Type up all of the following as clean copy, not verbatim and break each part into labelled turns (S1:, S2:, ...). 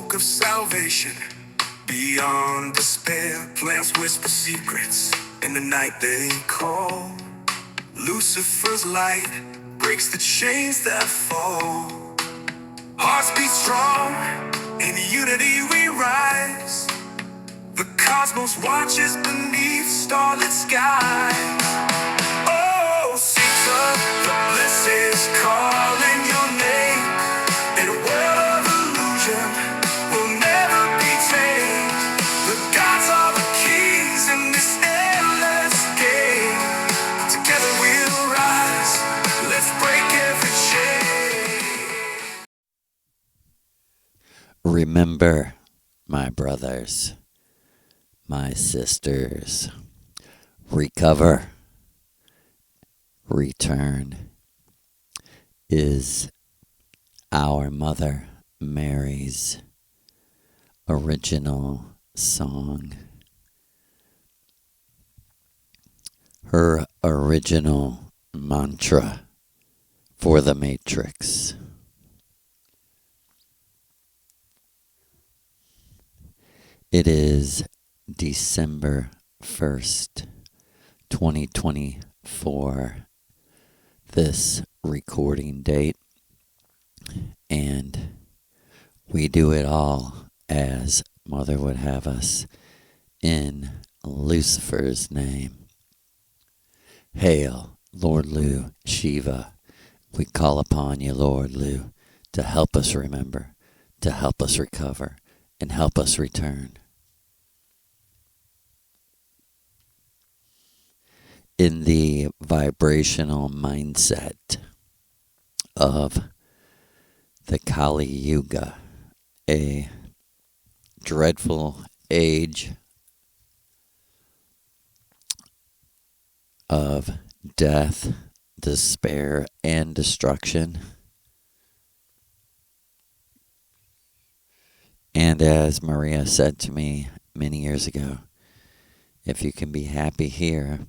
S1: spoke of salvation. Beyond despair, plants whisper secrets. In the night they call. Lucifer's light breaks the chains that fall. Hearts beat strong, in unity we rise. The cosmos watches beneath starlit skies. Oh, Caesar, the bliss is calling your name. In a world of illusion, will never be tamed. The gods are the kings in this endless game. Together we'll rise, let's break every chain.
S2: Remember, my brothers, my sisters, recover, return is our Mother Mary's original song. Her original mantra for the Matrix. It is December 1st, 2024, this recording date, and we do it all as Mother would have us in Lucifer's name. Hail, Lord Lu, Shiva. We call upon you, Lord Lu, to help us remember, to help us recover, and help us return. In the vibrational mindset of the Kali Yuga, a dreadful age of death, despair, and destruction. And as Maria said to me many years ago, if you can be happy here,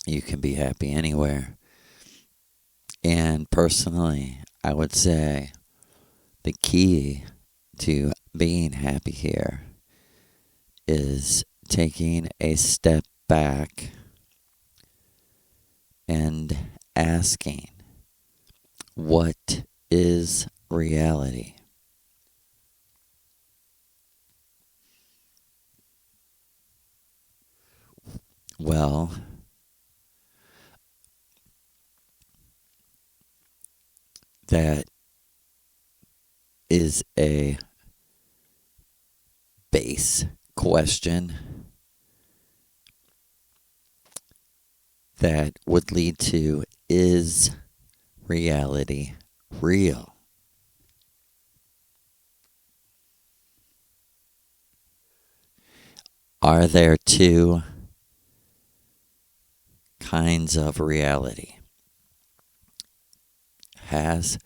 S2: you can be happy anywhere. And personally, I would say the key to being happy here is taking a step back and asking, what is reality? Well, that is a base question that would lead to, is reality real? Are there two kinds of reality? Has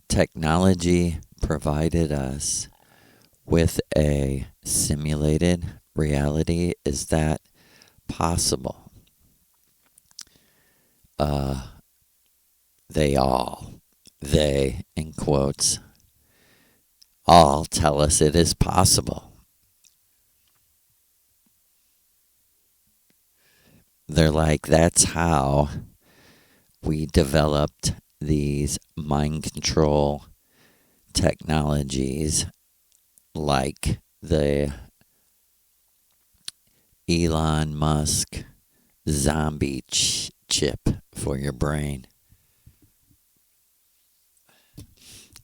S2: technology provided us with a simulated reality? Is that possible? They, in quotes, all tell us it is possible. They're like, that's how we developed these mind control technologies like the Elon Musk zombie chip for your brain.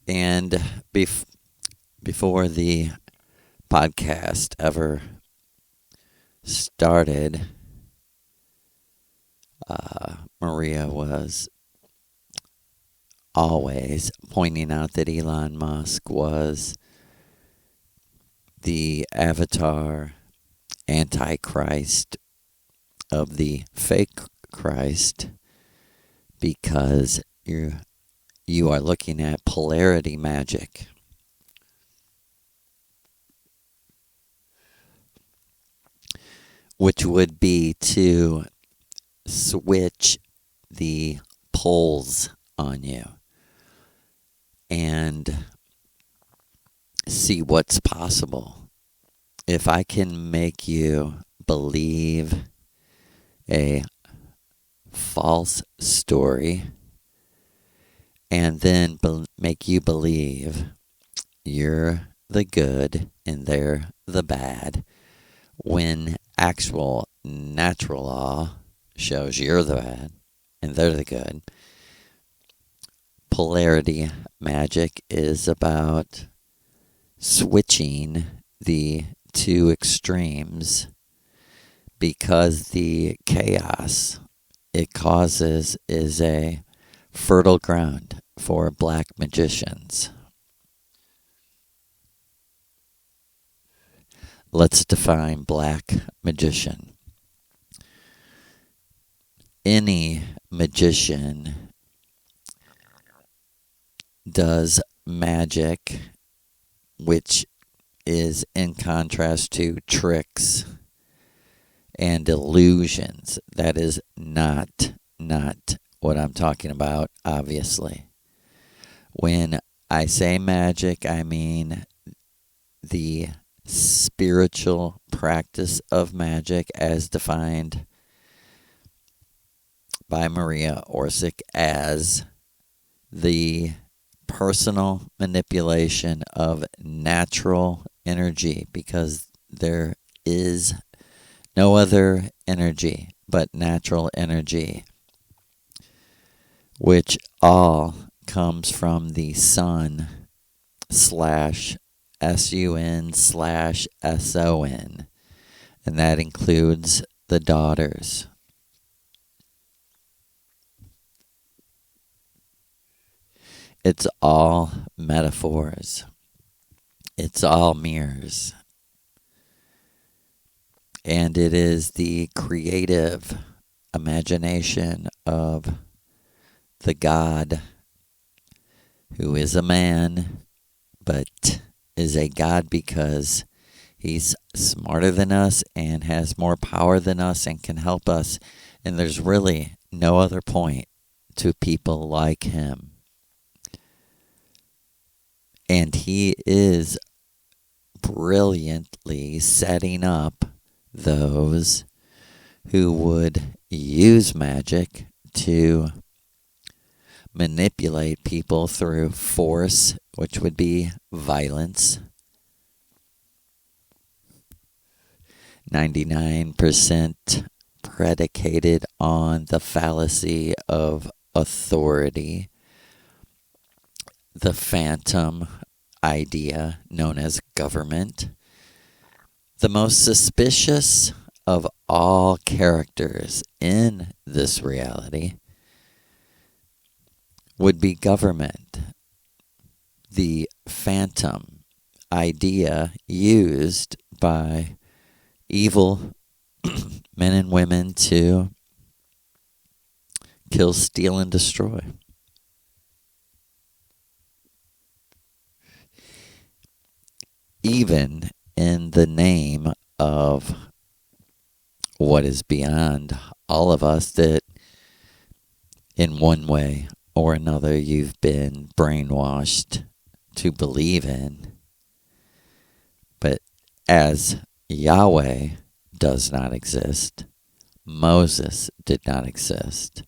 S2: And before the podcast ever started, Maria was always pointing out that Elon Musk was the avatar antichrist of the fake Christ, because you are looking at polarity magic. Which would be to switch the poles on you. And see what's possible. If I can make you believe a false story and then make you believe you're the good and they're the bad, when actual natural law shows you're the bad and they're the good. Polarity magic is about switching the two extremes, because the chaos it causes is a fertile ground for black magicians. Let's define black magician. Any magician does magic, which is in contrast to tricks and illusions. That is not what I'm talking about, obviously. When I say magic, I mean the spiritual practice of magic as defined by Maria Orsic as the personal manipulation of natural energy, because there is no other energy but natural energy, which all comes from the sun slash sun slash son, and that includes the daughters. It's all metaphors. It's all mirrors. And it is the creative imagination of the God who is a man, but is a God because he's smarter than us and has more power than us and can help us. And there's really no other point to people like him. And he is brilliantly setting up those who would use magic to manipulate people through force, which would be violence. 99% predicated on the fallacy of authority, the phantom idea known as government. The most suspicious of all characters in this reality would be government, the phantom idea used by evil men and women to kill, steal, and destroy. Even in the name of what is beyond all of us, that in one way or another you've been brainwashed to believe in. But as Yahweh does not exist, Moses did not exist,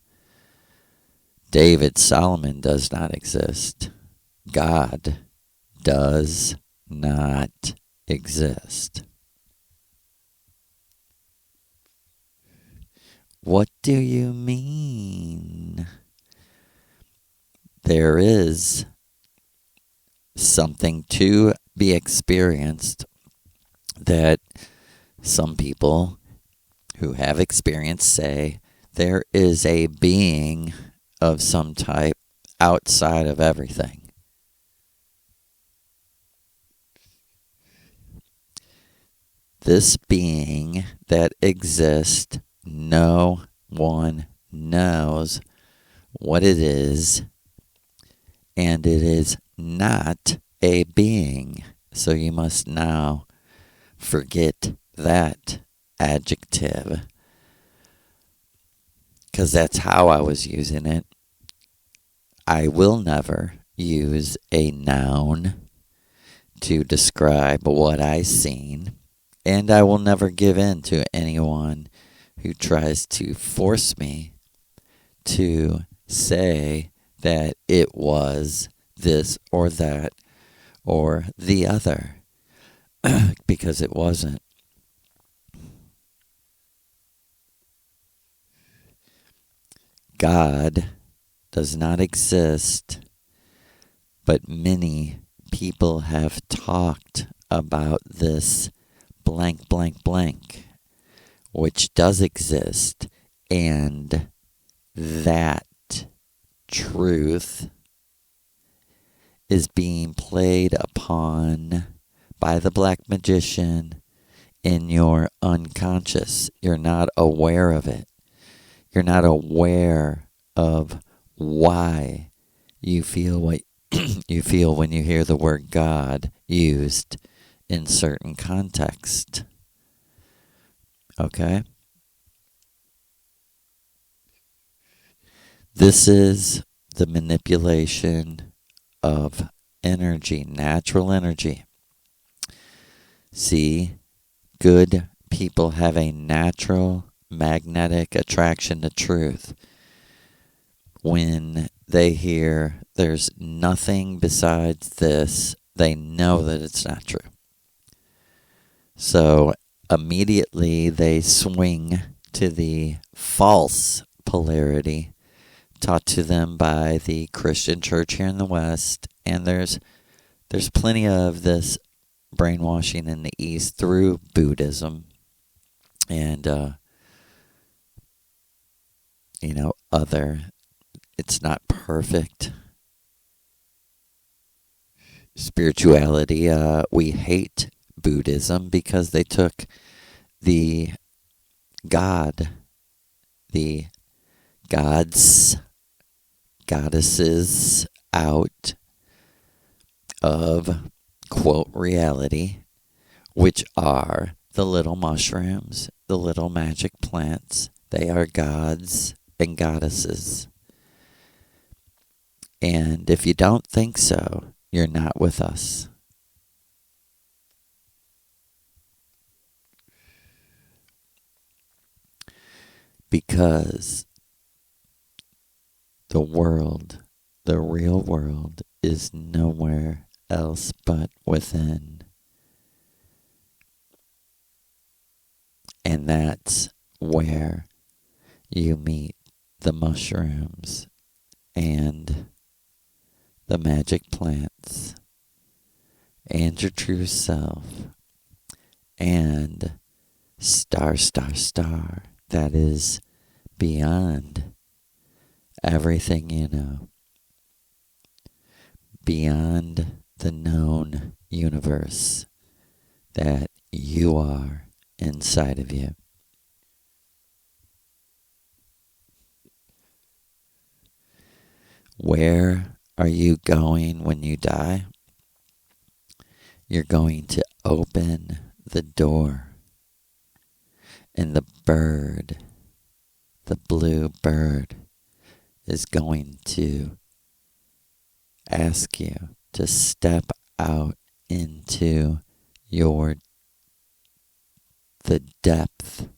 S2: David Solomon does not exist, God does not exist. What do you mean? There is something to be experienced that some people who have experience say there is a being of some type outside of everything. This being that exists, no one knows what it is, and it is not a being. So you must now forget that adjective, because that's how I was using it. I will never use a noun to describe what I seen, and I will never give in to anyone who tries to force me to say that it was this or that or the other, because it wasn't. God does not exist, but many people have talked about this blank, blank, blank, which does exist, and that truth is being played upon by the black magician in your unconscious. You're not aware of it. You're not aware of why you feel what you feel when you hear the word God used in certain context. Okay? This is the manipulation of energy, natural energy. See, good people have a natural magnetic attraction to truth. When they hear there's nothing besides this, they know that it's not true. So immediately they swing to the false polarity taught to them by the Christian church here in the West, and there's plenty of this brainwashing in the East through Buddhism and other. It's not perfect spirituality. We hate Buddhism because they took the God, the gods, goddesses out of, quote, reality, which are the little mushrooms, the little magic plants. They are gods and goddesses. And if you don't think so, you're not with us. Because the world, the real world, is nowhere else but within. And that's where you meet the mushrooms and the magic plants and your true self and star, star, star that is beyond everything you know, beyond the known universe that you are inside of you. Where are you going when you die? You're going to open the door, and the bird, the blue bird, is going to ask you to step out into the depth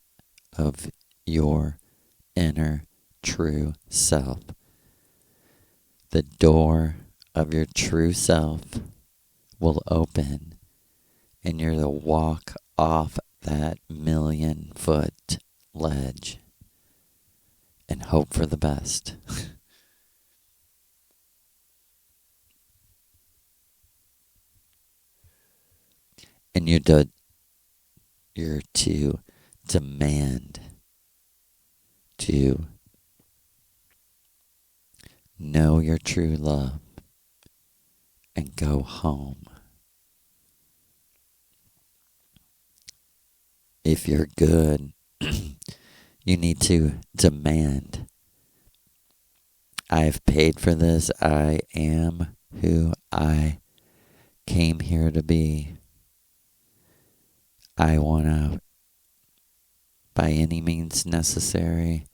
S2: of your inner true self. The door of your true self will open, and you're to walk off that 1,000,000-foot ledge and hope for the best. And you're to demand to know your true love and go home. If you're good, you need to demand, I've paid for this. I am who I came here to be. I want out by any means necessary.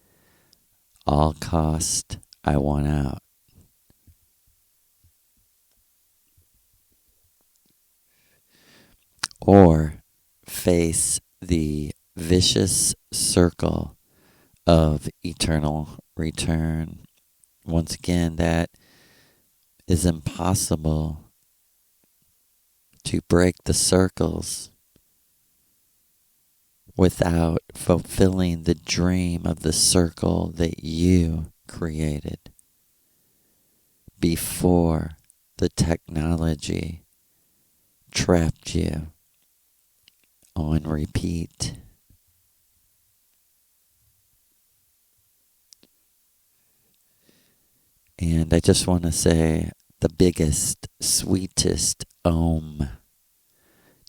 S2: All cost, I want out. or face the vicious circle of eternal return. Once again, that is impossible to break the circles without fulfilling the dream of the circle that you created before the technology trapped you on repeat. And I just want to say the biggest, sweetest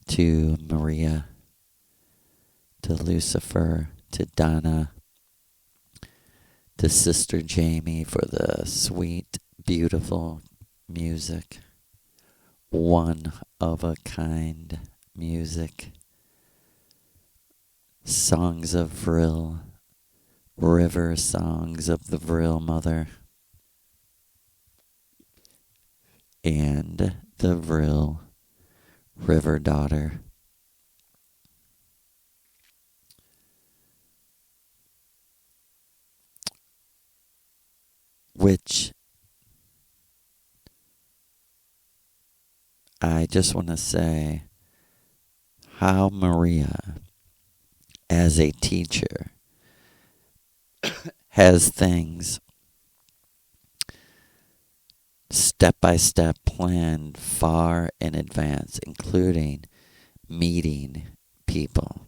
S2: to Maria, to Lucifer, to Donna, to Sister Jamie for the sweet, beautiful music. One of a kind music. Songs of Vril, river songs of the Vril mother, and the Vril river daughter. Which I just want to say how Maria, as a teacher, has things step by step planned far in advance, including meeting people.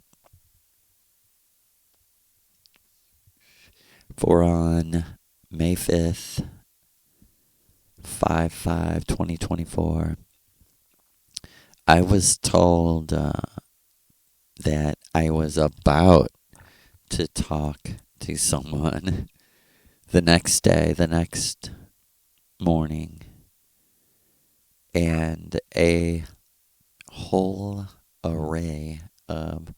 S2: For on May 5th, 5/5/2024, I was told that I was about to talk to someone the next day, the next morning, and a whole array of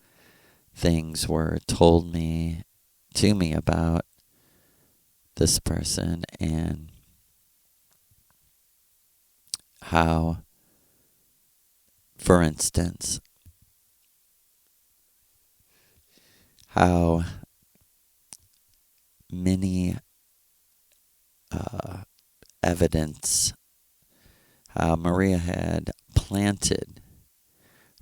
S2: things were told to me about this person and how, for instance, how many evidence, how Maria had planted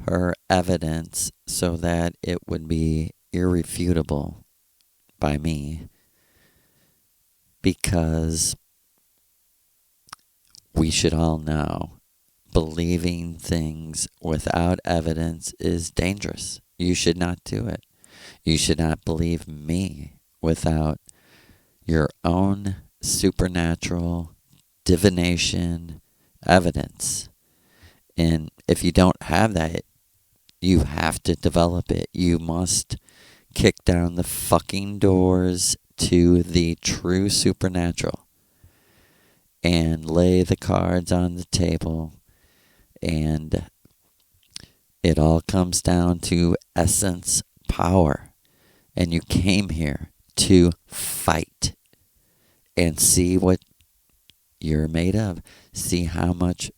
S2: her evidence so that it would be irrefutable by me, because we should all know believing things without evidence is dangerous. You should not do it. You should not believe me without your own supernatural divination evidence. And if you don't have that, you have to develop it. You must kick down the fucking doors to the true supernatural and lay the cards on the table. And it all comes down to essence power. And you came here to fight and see what you're made of. See how much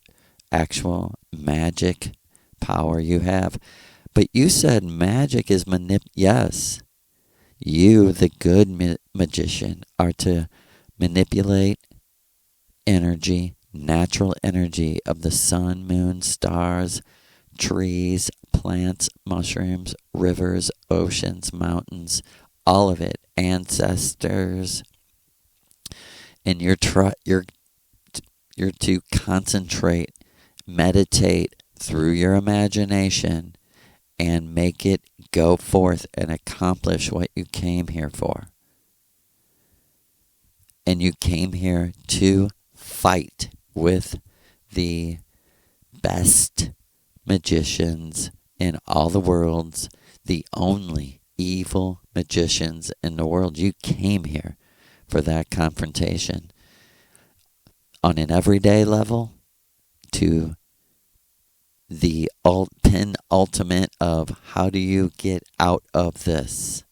S2: actual magic power you have. But you said magic is yes. You, the good magician, are to manipulate energy, natural energy of the sun, moon, stars, trees, plants, mushrooms, rivers, oceans, mountains, all of it, ancestors. And you're to concentrate, meditate through your imagination and make it go forth and accomplish what you came here for. And you came here to fight with the best magicians in all the worlds, the only evil magicians in the world. You came here for that confrontation on an everyday level to the penultimate of how do you get out of this.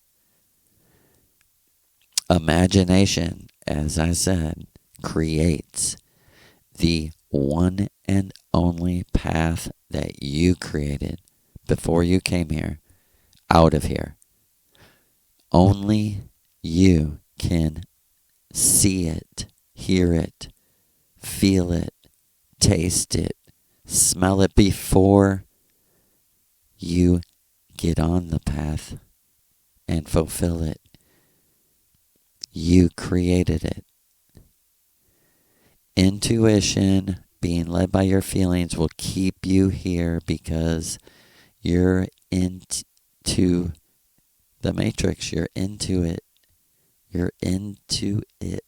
S2: Imagination, as I said, creates the one and only path that you created before you came here, out of here. Only you can see it, hear it, feel it, taste it, smell it before you get on the path and fulfill it. You created it. Intuition, being led by your feelings, will keep you here because you're into the matrix. You're into it. You're into it.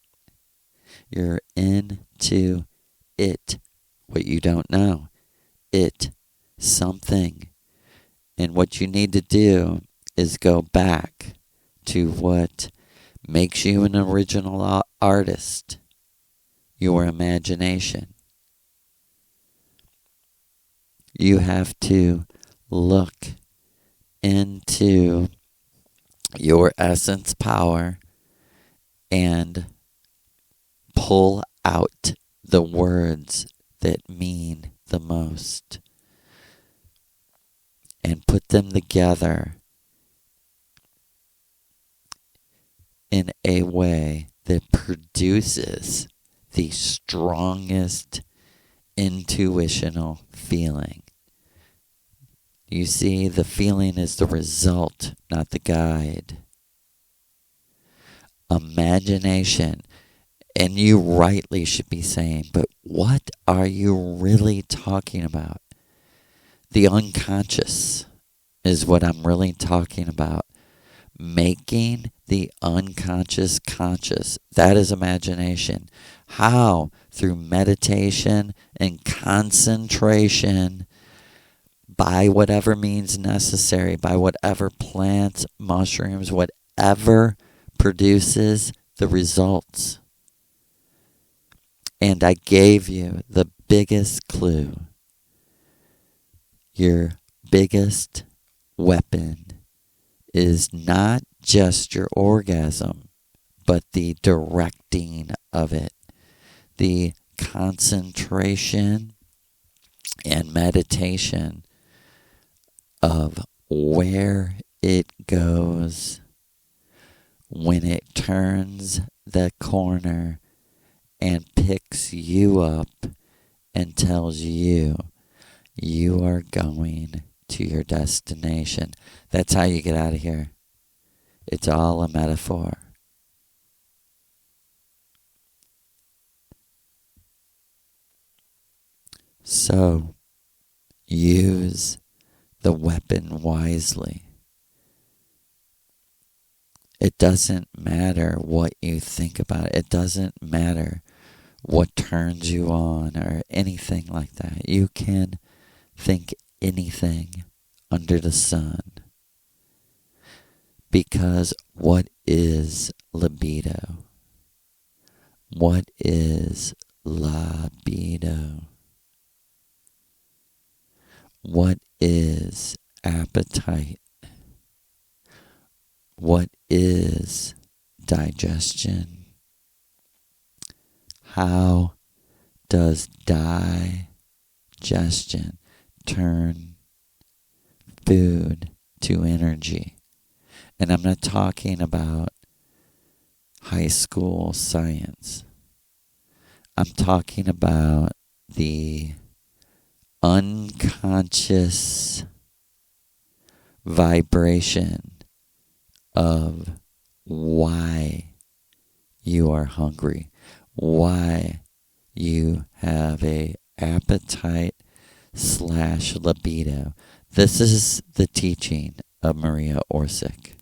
S2: You're into it. What you don't know. It. Something. And what you need to do is go back to what makes you an original artist. Your imagination. You have to look into your essence power and pull out the words that mean the most and put them together in a way that produces the strongest intuitional feeling. You see, the feeling is the result, not the guide. Imagination, and you rightly should be saying, but what are you really talking about? The unconscious is what I'm really talking about. Making the unconscious conscious. That is imagination. How? Through meditation and concentration, by whatever means necessary, by whatever plants, mushrooms, whatever produces the results. And I gave you the biggest clue. Your biggest weapon is not just your orgasm, but the directing of it, the concentration and meditation of where it goes when it turns the corner and picks you up and tells you you are going to your destination. That's how you get out of here. It's all a metaphor. So, use the weapon wisely. It doesn't matter what you think about it. It doesn't matter what turns you on or anything like that. You can think anything under the sun. Because what is libido? What is libido? What is appetite? What is digestion? How does digestion turn food to energy? And I'm not talking about high school science. I'm talking about the unconscious vibration of why you are hungry, why you have a appetite / libido. This is the teaching of Maria Orsic.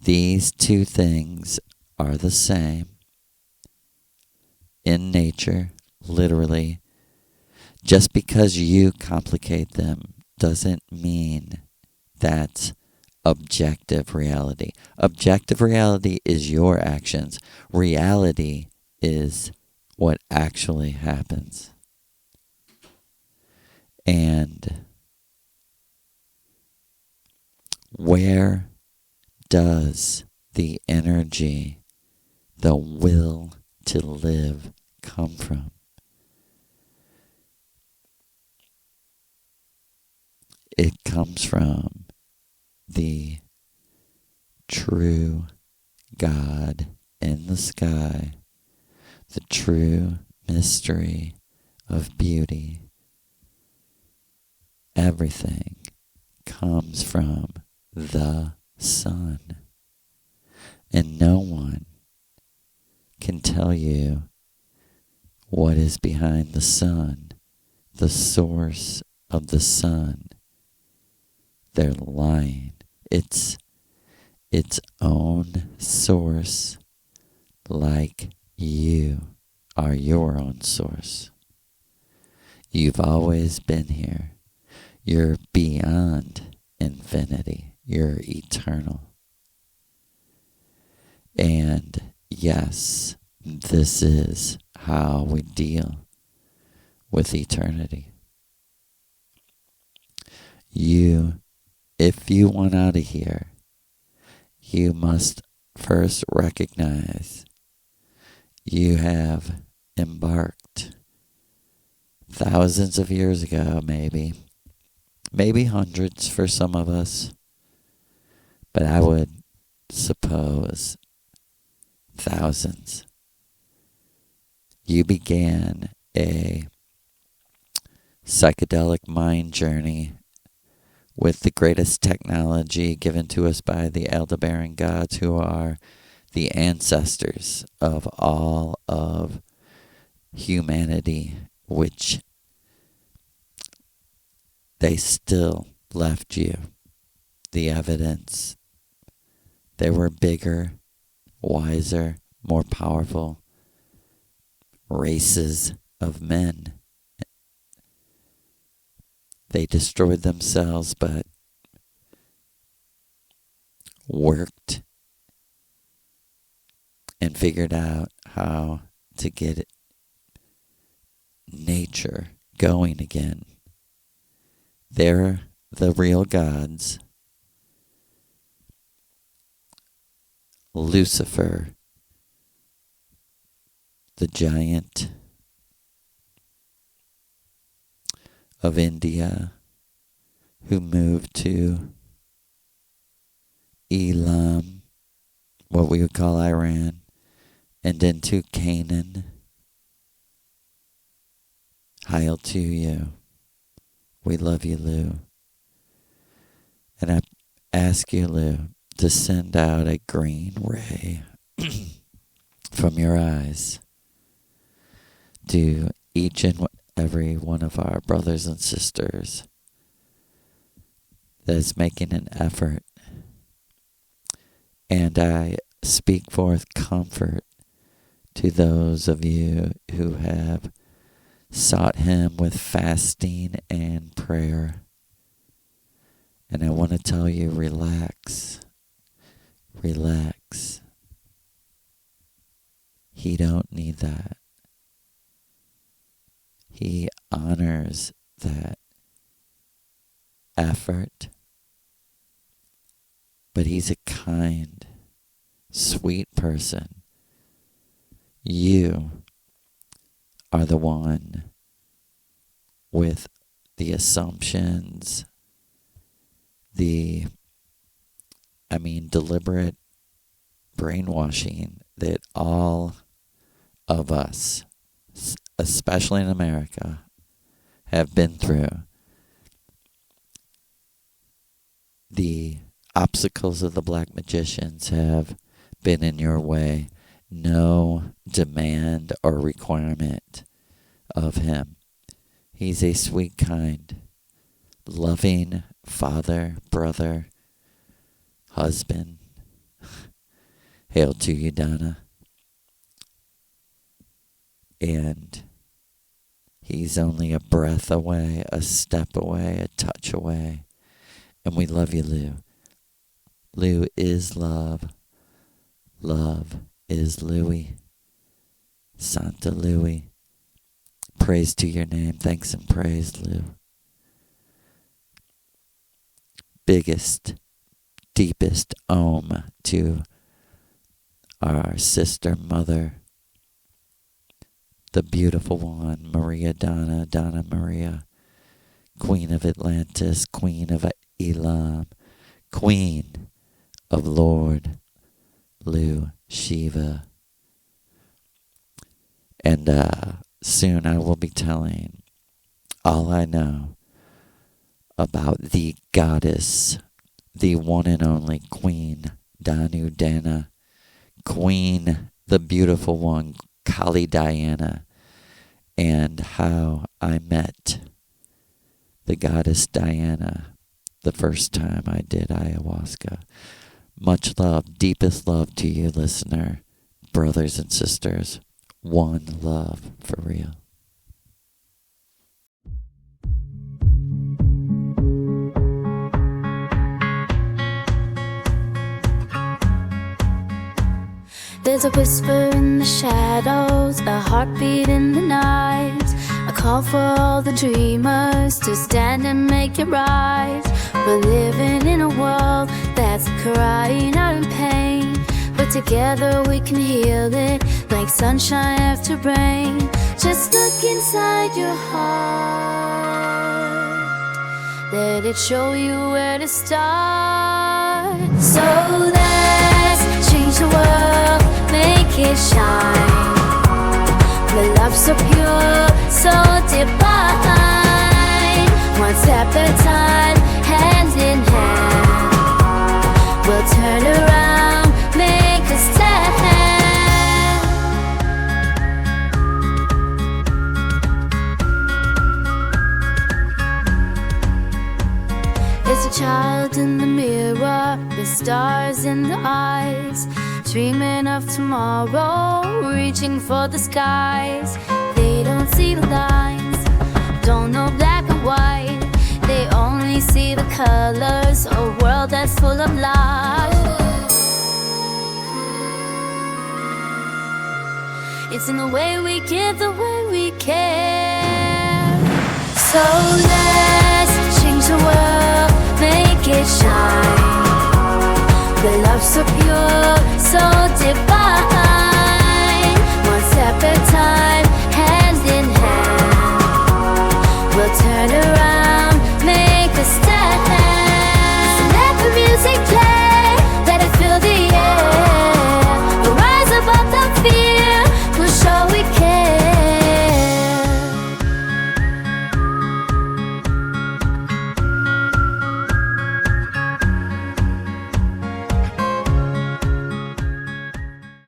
S2: These two things are the same in nature, literally. Just because you complicate them doesn't mean that's objective reality. Objective reality is your actions. Reality is what actually happens. And where does the energy, the will to live, come from? It comes from the true God in the sky, the true mystery of beauty. Everything comes from the sun. And no one can tell you what is behind the sun, the source of the sun. They're lying. It's its own source, like you are your own source. You've always been here. You're beyond infinity. You're eternal. And yes, this is how we deal with eternity. If you want out of here, you must first recognize you have embarked thousands of years ago, maybe hundreds for some of us, but I would suppose thousands. You began a psychedelic mind journey with the greatest technology given to us by the Aldebaran gods, who are the ancestors of all of humanity, which they still left you the evidence. They were bigger, wiser, more powerful races of men. They destroyed themselves, but worked and figured out how to get nature going again. They're the real gods. Lucifer, the giant of India, who moved to Elam, what we would call Iran, and into Canaan. Hail to you. We love you, Lou. And I ask you, Lou, to send out a green ray from your eyes to each and every one of our brothers and sisters that is making an effort. And I speak forth comfort to those of you who have sought him with fasting and prayer. And I want to tell you, relax. Relax. He don't need that. He honors that effort. But he's a kind, sweet person. You are the one with the assumptions, deliberate brainwashing that all of us, especially in America, have been through. The obstacles of the black magicians have been in your way. No demand or requirement of him. He's a sweet, kind, loving father, brother, husband. Hail to you, Donna. And he's only a breath away, a step away, a touch away. And we love you, Lou. Lou is love. Love is Louie. Santa Louie. Praise to your name. Thanks and praise, Lou. Biggest, deepest Om to our sister mother, the beautiful one, Maria Donna, Donna Maria, Queen of Atlantis, Queen of Elam, Queen of Lord Lu Shiva. And soon I will be telling all I know about the goddess, the one and only Queen Danu Dana, Queen, the beautiful one, Kali Diana, and how I met the goddess Diana the first time I did ayahuasca. Much love, deepest love to you, listener, brothers and sisters. One love for real.
S3: There's a whisper in the shadows, a heartbeat in the night, a call for all the dreamers to stand and make it right. We're living in a world that's crying out in pain, but together we can heal it like sunshine after rain. Just look inside your heart, let it show you where to start. So let's change the world, make it shine. The love so pure, so divine. One step at a time, hand in hand, we'll turn around, make a stand. There's a child in the mirror with stars in the eyes, dreaming of tomorrow, reaching for the skies. They don't see the lines, don't know black and white. They only see the colors, a world that's full of life. It's in the way we give, the way we care. So let's change the world, make it shine. The love so pure, so divine.